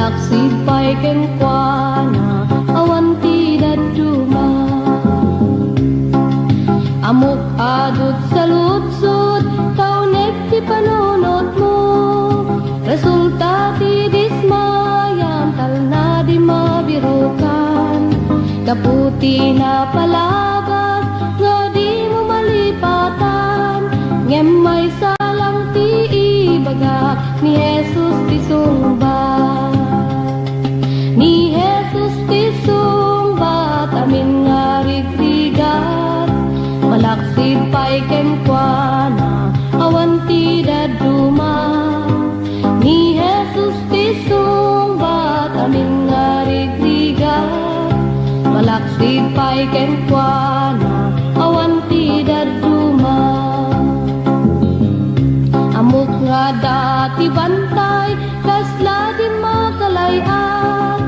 malaksid pa'y kenkwana, awan ti daduma. Amok adot sa lutsod, kaunet ti panunot mo. Resulta ti dismayam, tal na di mabirukan. Kaputi na palabas, nga di mo malipatan. Ngem may salang ti ibaga, ni Jesus ti sungbat. Ni Jesus ti sungbat, amin nga rigrigat. Malaksid pa'y kenkwana, awan ti daduma. Ni Jesus ti sungbat, amin nga rigrigat. Malaksid pa'y kenkwana, awan ti daduma. Amok nga dati bantay, kasla di makalayan.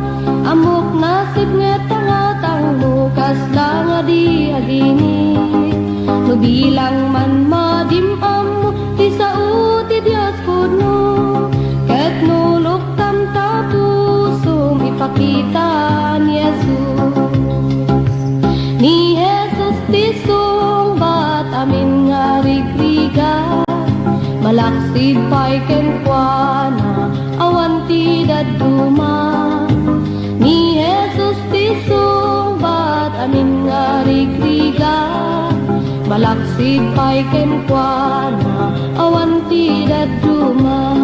Amok nasib nga tangatang mo, kasla nga di aginit. No bilang man madimam mo, ti sao ti Diyos kuno. Ket nulok tam tapusum, ipakita ni Jesus. Ni Jesus ti sungbat, amin nga rigrigat. Malaksid pa'y kenkwana, awan ti daduma. Ni Jesus ti sungbat, amin nga rigrigat. Malaksid pa'y kenkwana, awan ti daduma.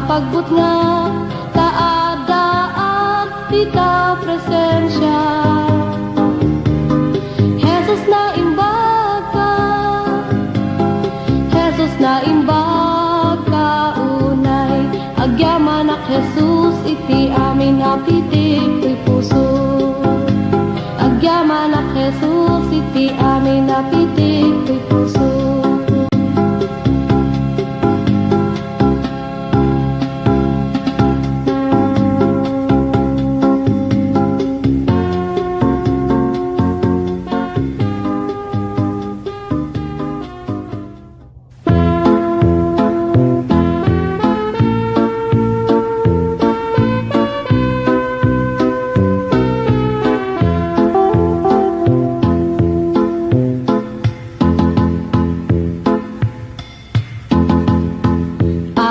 Pagbut nga kaadaan kita presensya. Jesus na imbaga, Jesus na imbaga unay. Agyaman ak Jesus iti amin apitik ko'y puso. Agyaman ak Jesus iti amin apitik ko'y puso.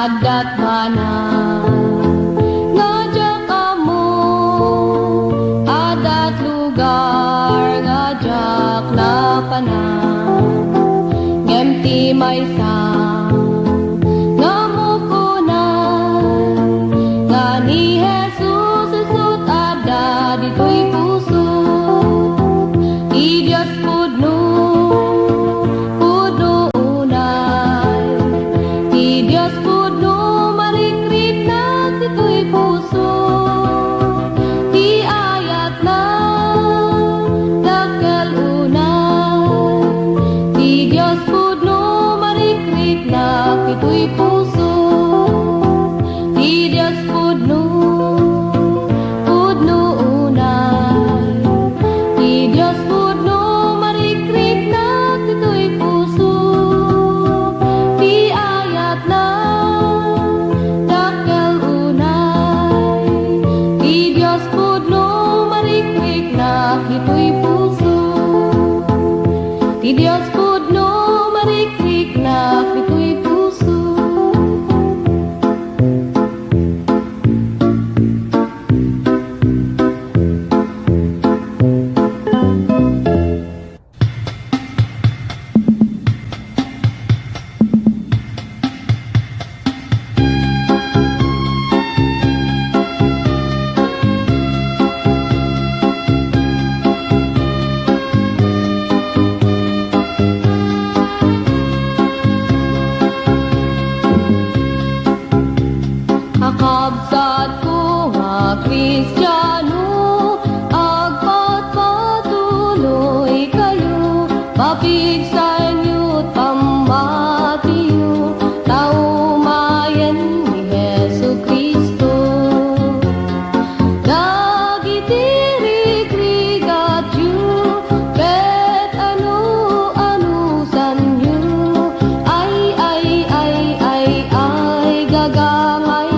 Adat mana ngajak kamu maysa nga mukunay nga ni Jesus isut ada ditoy puso ti Dios pudno unay ti Dios pudno marikrik na ditoy puso ti ayat na dakkel unay ti Dios pudno marikrik na ditoy puso ti Dios pudno unay ti Dios pudno marikrik na ditoy puso ti ayat na dakkel unay ti Dios pudno marikrik na ditoy puso ti Dios pudno marikrik na ditoy puso. Kakabsat ko nga Kristiyano, agpatpatuloy kayo, papig sa inyo't pamatiyo, taumayan ni Jesu Kristo. Nagitirig-rigat yu, ket anu-anusan yu, ay, gagangay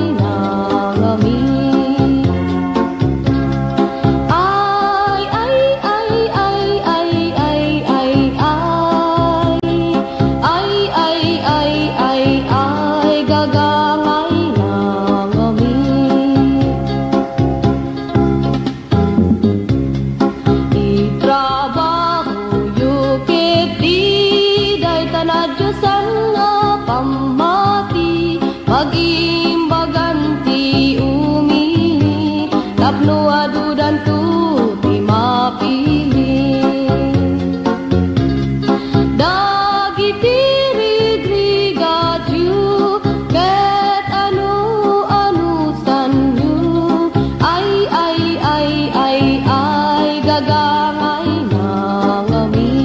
pag-imbaganti umili, tapno adudan tu ti mapili. Dagiti rigrigat yu, ket anu-anusan yu, ay, gagangay na ngami.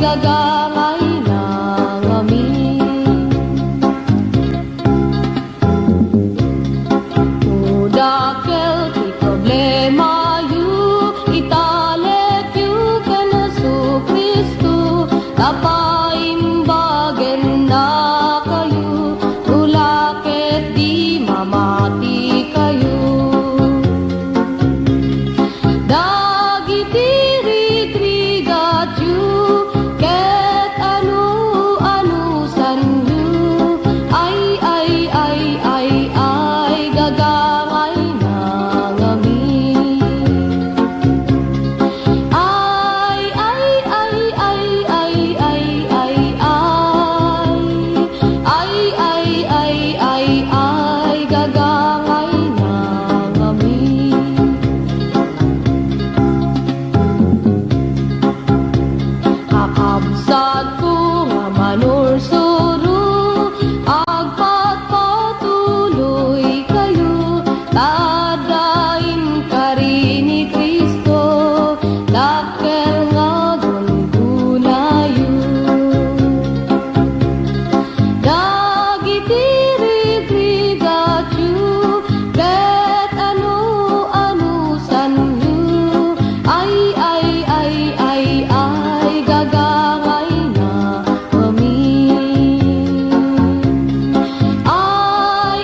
Gagangay na ngami. Dakkel ti problema yu, italet yu ken Jesu Kristo, tapaimbagen na kayo, tulakit di mamati kayo. Dagiti rigrigat yu, ket anu-anusan yu, ay, gagangay na ngami. Gagangay na ngami. Kakabsat ko nga manursuro, agpatpatuloy kayo, tadain ka rin ni Kristo, dakkel nga gungunayo. Dagiti rigrigat yu, ket anu-anusan yu, ay, gagangay na kami. Ay,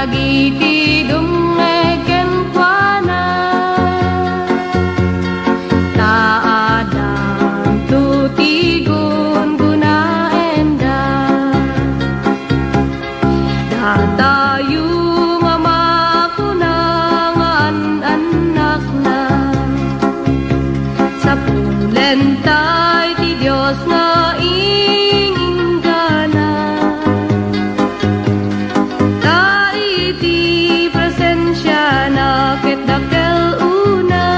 dagiti dumegen kuana taadang tutigun guna enda datayu mamakunangan anak na sa pulentay ti Diyos nga ingingana taiti presensya na kitdakel una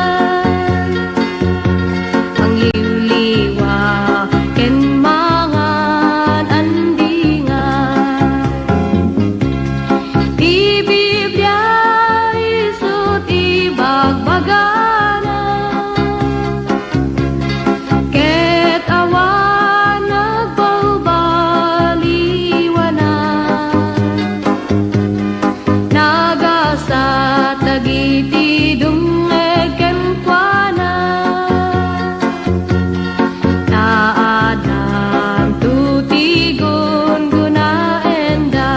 ang liwliwa ken mangan andingan ti Biblia isut ibagbagana ket awan nagbaubaliwanan nagasat dagiti dumegen kuana taadan tutigon guna enda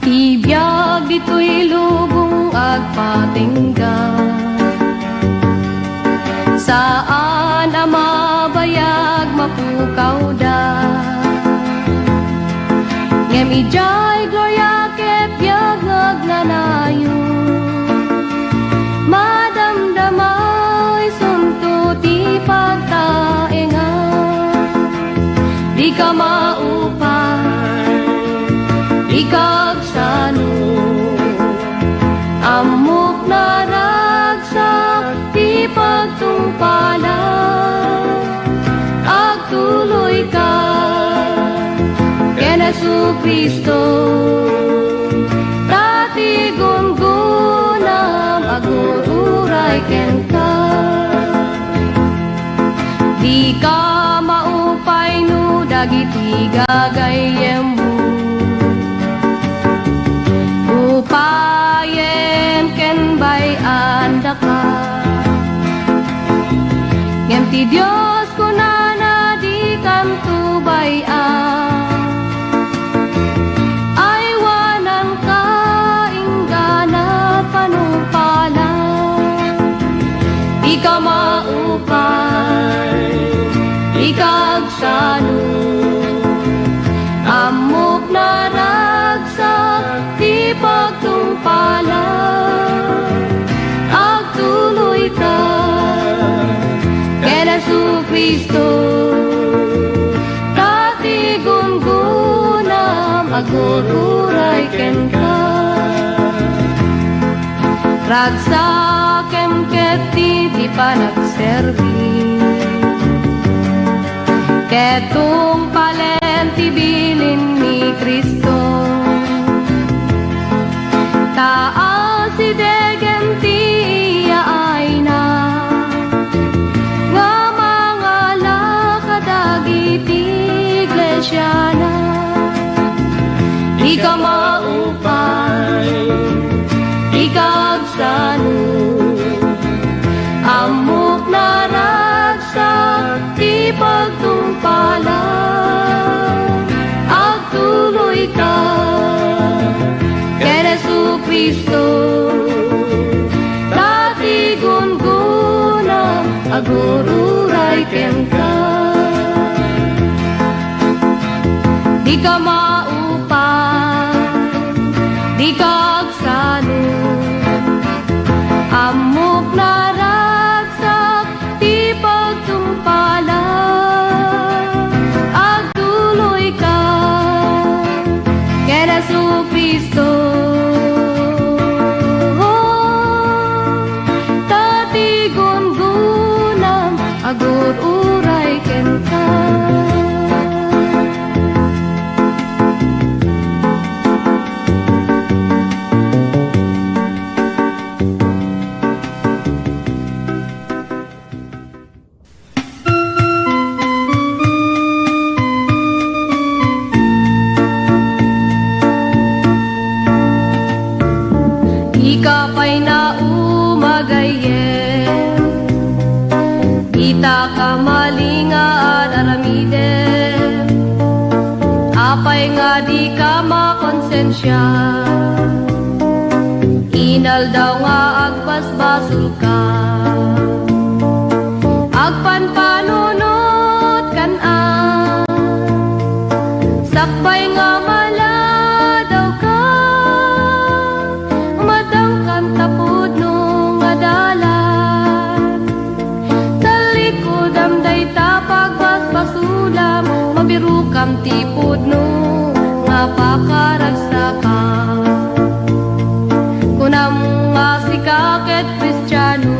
ibiyag dito'y lubong agpatingga saan ang mabayag mapukaw da ngem ijay gloria ket biyag ngagnanayo madamdamay sunto ti pagtaenga di ka maupay di kagsano amok na ragsak di pagtungpala agtuloy ka ken Jesu-Kristo dati gungunam agururay ken ka di ka maupay no dagiti gagayem mo upayen ken bayan daka ngem ti Dios kunana di kantu bayan ay wanan ka ingganat panupala di ka maupay di kagsano amok na ragsak di pagtungpala agtuloy ka ken Jesu-Kristo dati gungunam agururay ken ka ragsakem ket di panagserbi ketong palenti bilin ni Kristo taas si degenti ay na nga mga lakadagiti iglesia na di ka maupay di kagsano amok na ragsak di pagtungpala agtuloy ka ken Jesu-Kristo dati gungunam agururay ken ka di ka maupay di kagsano amok na ragsak di pagtungpala agtuloy ka ken Jesu-Kristo dati gungunam agururay ken ka ka malingaan aramiden, apay nga di ka makonsensya. Inal daw nga agbasbasol ka, agpanpanunot kan sakbay nga mala daw ka, umadang kan tapod no nga dalan. Talikod am day tapag basbasulam, mabiru kam tipod no nga pakaragsa ka. Kunam nga si kaket Kristiyano,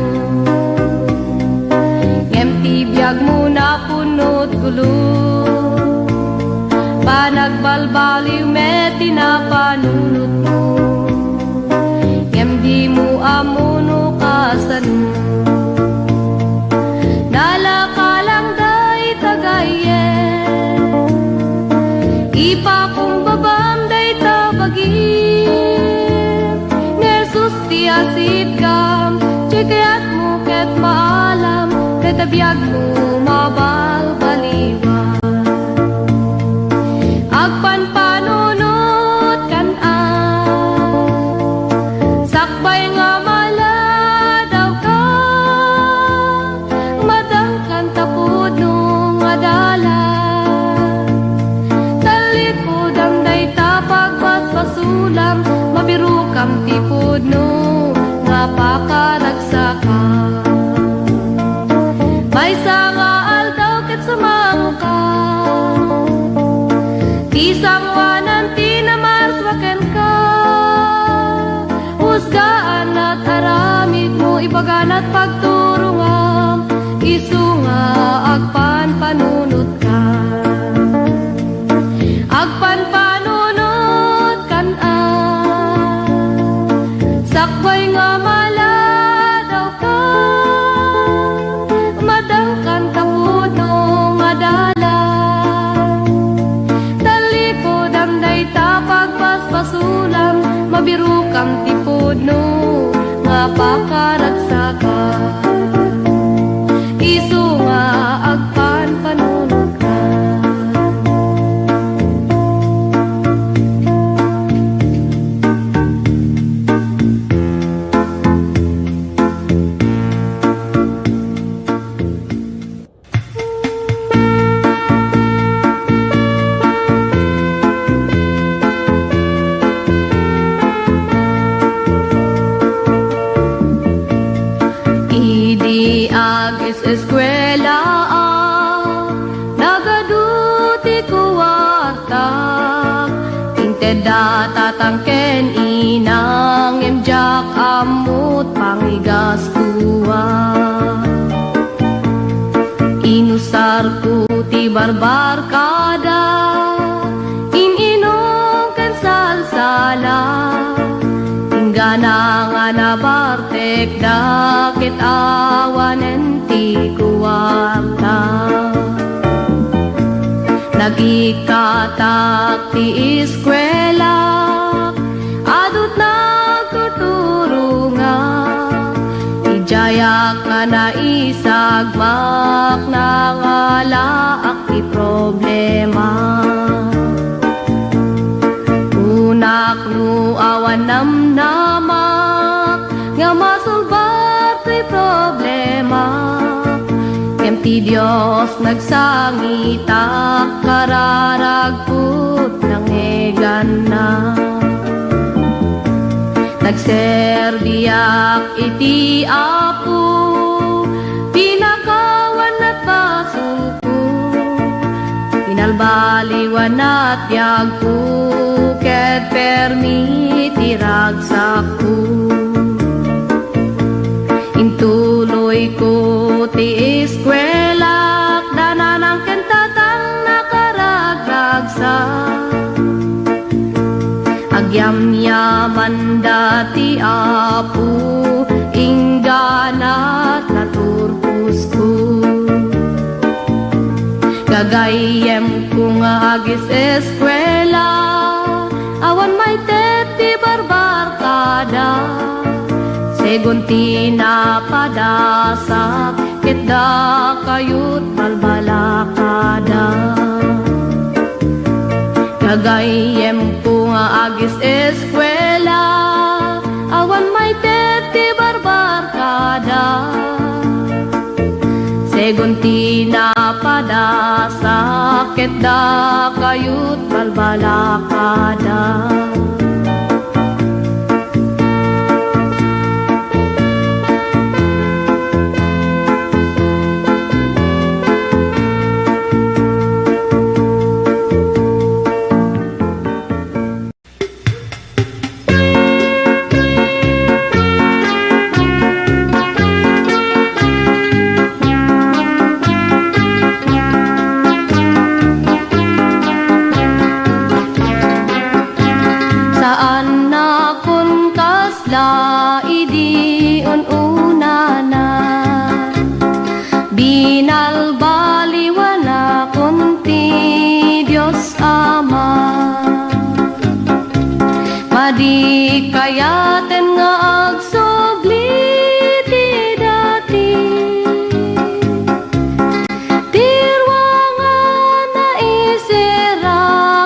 empty biyag mo na punot gulo, panagbalbaliw met tinapanunot mo, di mo amuno kasano. Nalakalang day tagayen, ipakumbabam day tabagin, Nesus ti asid kam, chikayat mo ket maalam, ket abiyag mo mabalbaliwan. Agpanpanunot kan sakbay nga mala daw ka, madangkan tapod no nga dalan. Talikod ang day tapag basbasulam, mabiru kam tipod no nga pakaragsa. May nga aldaw ket sumamo ka, isang wanan tinamarswaken ka, husgaan at aramid mo ibagan at pagturungam, isu nga agpanpanunot ka. Agpanpanunot kan sakbay nga mala daw ka, madangkan tapod no nga dalan. Talikod am day tapag basbasulam, mabiru kam tipod no nga pakaragsa ka. Isu nga agpanpanunot ka. Idi agis eskwela nagaduti kuwarta, inteda tatangken inang emjak amut pangigas kuwa. Inusar ku ti barbar kada, ininong ken salsala, gana nga nabartek dakit awanen ti kuwarta. Nagikatak ti eskwela, adut nagtuturunga, ijayak nga naisagmak na ngalaak ti problema. Unak nu awan namnamak, nga masulbar ti problema. Kem ti Dios nagsangitak, kararagput ng egan na. Nagserdiak iti Apo, pinakawan at basuko, pinalbaliwan at yagpo, ket permiti ragsaku. Intuloy ko ti eskwela, dananang kentatang nakaragagsa. Agyamyaman dati Apo, ingganat naturpus ko. Gagayem ko nga agis eskwela, awan may teti barbar kada, segun ti napadasak, ket da kayut balbalakada. Kagayem ko nga agis eskwela, awan may teti barbarkada. Segunti na pada sakit da kayut balbalakada. Di kayaten nga agsubli ti dati, tirwangan na isira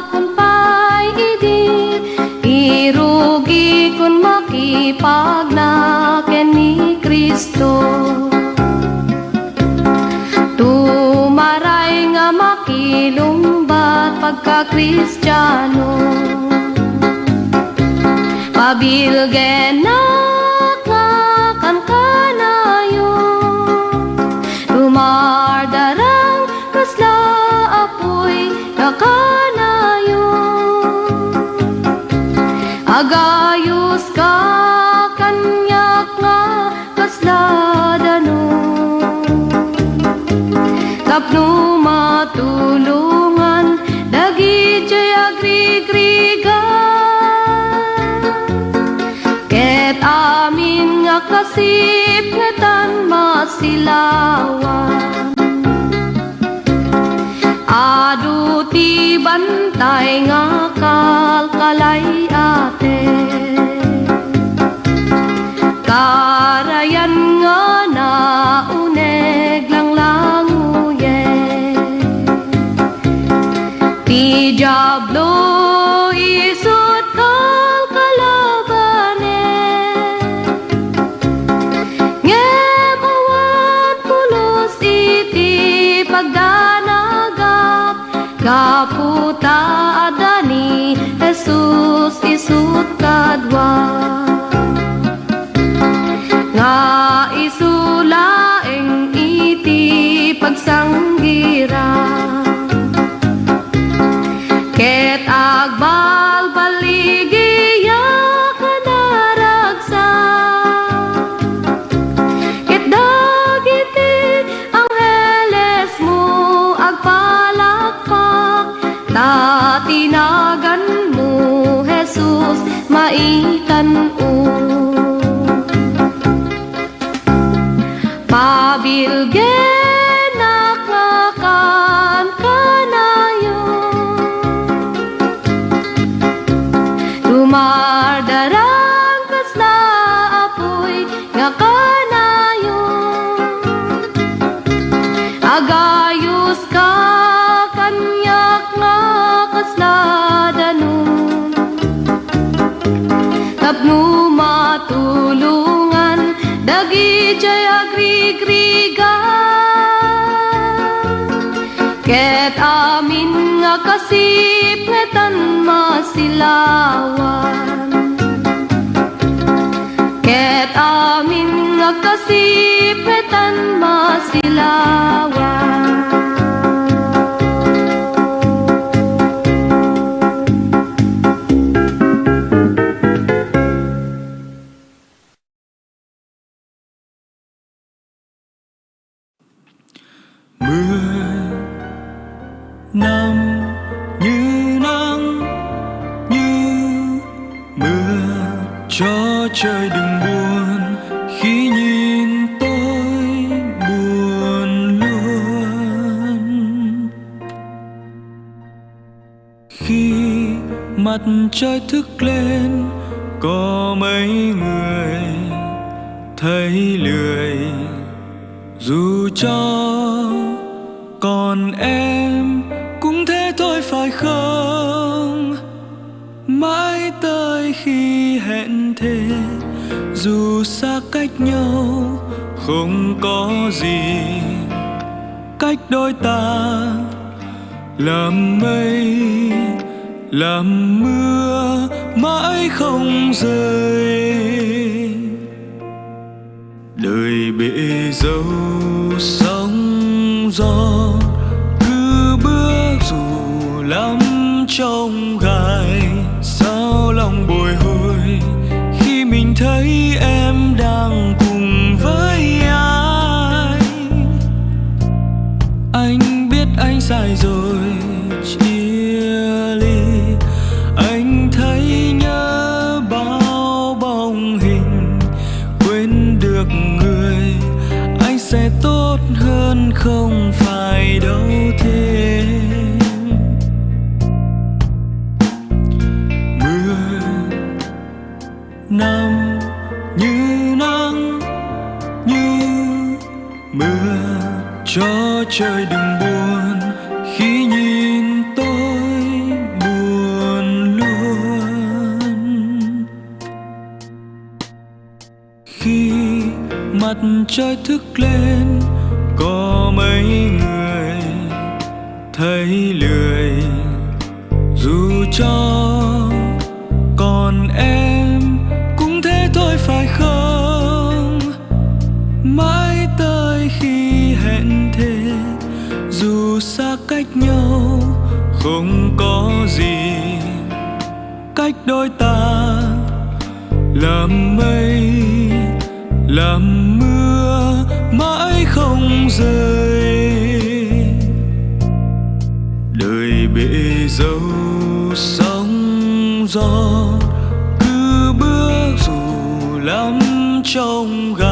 kun pay idi, irugi kun makipagnaken ni Kristo. Tumaray nga makilumbat pagka Kristiyano, pabilgen na kan kanayo, tumardarang kasla apoy na kanayo. Agayos ka kanyak nga kasla dano, tapno matulungan dagi jay agrigrigan. Ket amin nga kasip ngetan masilawan, adu ti bantay nga kalkalay ate. Karayan nga nauneg lang languye, ti Diablo isut kalkalabane. Ngem awan pulos iti pagdanagap, kaputa adani Jesus isut kadwa. Nga isulaeng iti pagsanggira, ket agbalbaligiya kanaragsa, ket dagiti angheles mo agpalakpak, ta tinagan mo Jesus maitan-o. Pabilgen nakakan kanayo, tumardarang kasla apoy nga kanayo. Agayos ka kanyak nga kasla danon, tapno matulungan dagi jay agrigrigan. Ket amin nga kasip ngetan masilawan, ket amin nga kasip ngetan masilawan. Mưa năm như nắng như mưa, cho trời đừng buồn khi nhìn tôi buồn luôn. Khi mặt trời thức lên có mấy người thấy lười dù cho còn em cũng thế thôi phải không? Mãi tới khi hẹn thề, dù xa cách nhau không có gì cách đôi ta. Làm mây làm mưa mãi không rơi, đời bể dâu sóng gió cứ bước dù lắm trong gai. Sao lòng bồi hồi khi mình thấy em đang cùng với ai? Anh biết anh sai rồi chia ly, anh thấy nhớ bao bóng hình. Quên được người anh sẽ tốt hơn không phải đâu thế. Mưa nằm như nắng như mưa, cho trời đừng buồn khi nhìn tôi buồn luôn. Khi mặt trời thức lên có mấy người thấy lười, dù cho còn em cũng thế thôi phải không? Mãi tới khi hẹn thề, dù xa cách nhau không có gì cách đôi ta. Làm mây làm mưa mãi không rơi, đời bể dâu sóng gió cứ bước dù lắm trong gai.